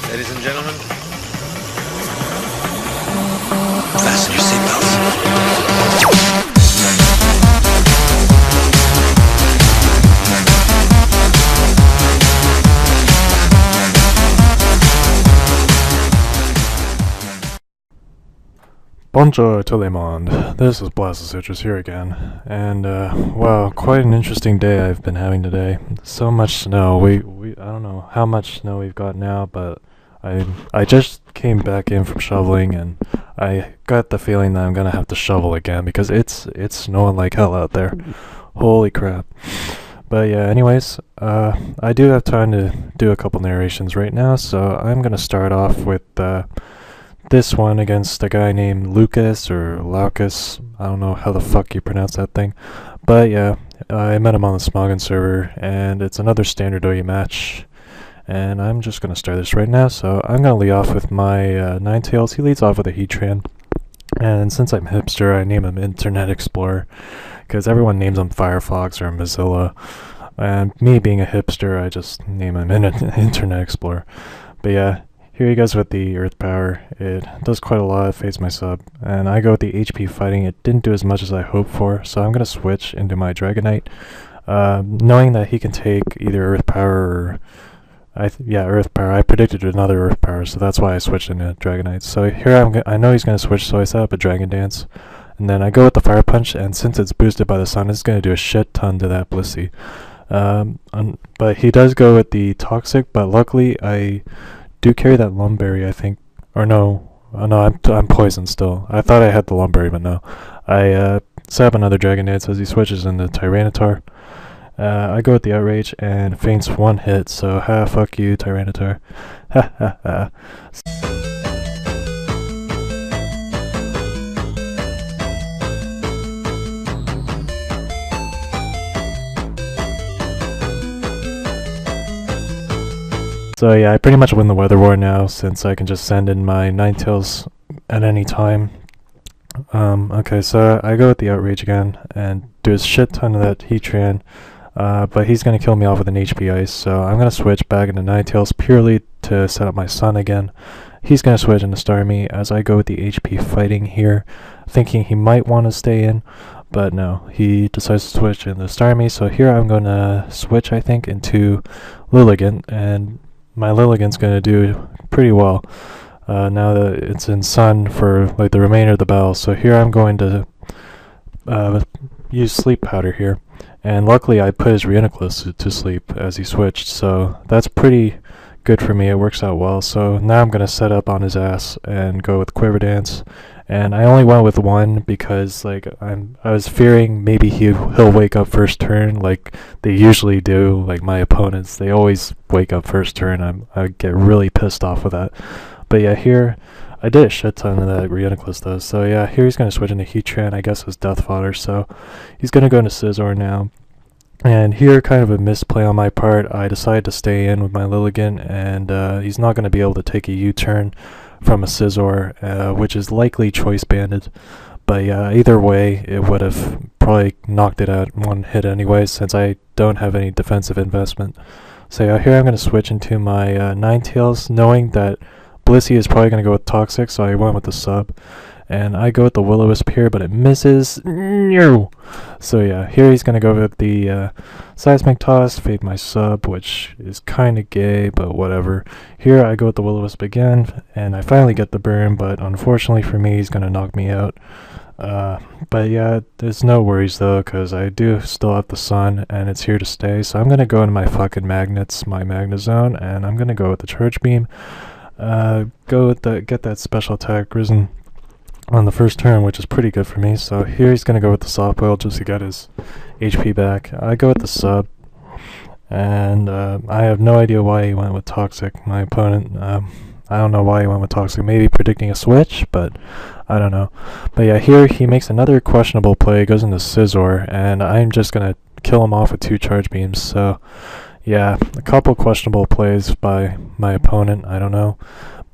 Ladies and gentlemen, fasten your seatbelts. Bonjour tout le monde, this is Blasted Citrus here again, and wow, quite an interesting day I've been having today. So much snow, I don't know how much snow we've got now, but I just came back in from shoveling, and I got the feeling that I'm gonna have to shovel again, because it's snowing like hell out there. Holy crap. But yeah, anyways, I do have time to do a couple narrations right now, so I'm gonna start off with this one against a guy named Loukas or Loukas. I don't know how the fuck you pronounce that thing. But yeah, I met him on the Smoggin server, and it's another standard OE match. And I'm just going to start this right now, so I'm going to lead off with my Ninetales. He leads off with a Heatran. And since I'm hipster, I name him Internet Explorer, because everyone names him Firefox or Mozilla. And me being a hipster, I just name him Internet Explorer. But yeah, here he goes with the Earth Power. It does quite a lot, it fades my sub. And I go with the HP Fighting. It didn't do as much as I hoped for, so I'm going to switch into my Dragonite. Knowing that he can take either Earth Power or... Earth Power. I predicted another Earth Power, so that's why I switched into Dragonite. So here I know he's going to switch, so I set up a Dragon Dance. And then I go with the Fire Punch, and since it's boosted by the sun, it's going to do a shit ton to that Blissey. But he does go with the Toxic, but luckily I do carry that Lumberry, I think. Or no. Oh no, I'm poisoned still. I thought I had the Lumberry, but no. I set up another Dragon Dance as he switches into Tyranitar. I go with the Outrage and feints one hit, so fuck you, Tyranitar. Ha ha ha. So yeah, I pretty much win the Weather War now, since I can just send in my Ninetales at any time. Okay, so I go with the Outrage again, and do a shit ton of that Heatran, but he's going to kill me off with an HP Ice, so I'm going to switch back into Ninetales purely to set up my Sun again. He's going to switch into Starmie, as I go with the HP Fighting here, thinking he might want to stay in, but no, he decides to switch into Starmie, so here I'm going to switch, I think, into Lilligant, and my Lilligant's going to do pretty well now that it's in Sun for like the remainder of the battle. So here I'm going to use Sleep Powder here, and luckily I put his Reuniclus to sleep as he switched, so that's pretty good for me. It works out well. So now I'm going to set up on his ass and go with Quiver Dance, and I only went with one because like I was fearing maybe he'll wake up first turn like they usually do. Like my opponents, they always wake up first turn. I get really pissed off with that. But yeah, here I did a shit ton of that Reuniclus though. So yeah, here he's going to switch into Heatran, I guess, as Death Fodder. So he's going to go into Scizor now. And here, kind of a misplay on my part, I decided to stay in with my Lilligant, and he's not going to be able to take a U-turn from a Scizor, which is likely choice banded. But yeah, either way, it would have probably knocked it out one hit anyway, since I don't have any defensive investment. So yeah, here I'm going to switch into my Ninetales, knowing that Blissey is probably going to go with Toxic, so I went with the sub. And I go with the Will-O-Wisp here, but it misses. No! So yeah, here he's going to go with the Seismic Toss, fade my sub, which is kind of gay, but whatever. Here I go with the Will-O-Wisp again, and I finally get the burn, but unfortunately for me, he's going to knock me out. But yeah, there's no worries though, because I do still have the Sun, and it's here to stay. So I'm going to go into my fucking Magnets, my Magnezone, and I'm going to go with the Charge Beam. Go with get that special attack Risen on the first turn, which is pretty good for me. So here he's going to go with the Soft Boil just to get his HP back. I go with the sub, and I have no idea why he went with Toxic, my opponent. I don't know why he went with Toxic, maybe predicting a switch, but I don't know. But yeah, here he makes another questionable play, goes into Scizor, and I'm just going to kill him off with 2 Charge Beams. So yeah, a couple questionable plays by my opponent, I don't know.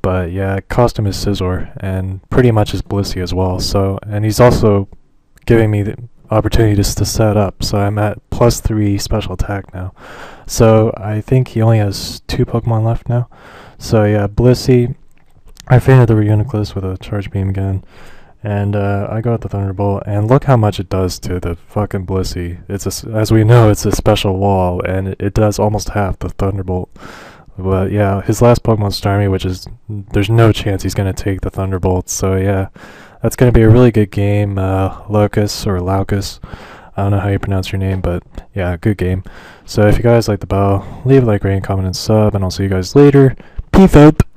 But yeah, it cost him his Scizor, and pretty much his Blissey as well. So, and he's also giving me opportunity just to set up. So I'm at +3 special attack now. So I think he only has 2 Pokemon left now. So yeah, Blissey. I fainted the Reuniclus with a Charge Beam again. And I go with the Thunderbolt, and look how much it does to the fucking Blissey. As we know, it's a special wall, and it does almost half the Thunderbolt. But yeah, his last Pokemon's Starmie, which is, there's no chance he's going to take the Thunderbolt. So yeah, that's going to be a really good game, Loukas or Loukas. I don't know how you pronounce your name, but yeah, good game. So if you guys like the battle, leave a like, rate, comment, and sub, and I'll see you guys later. Peace out!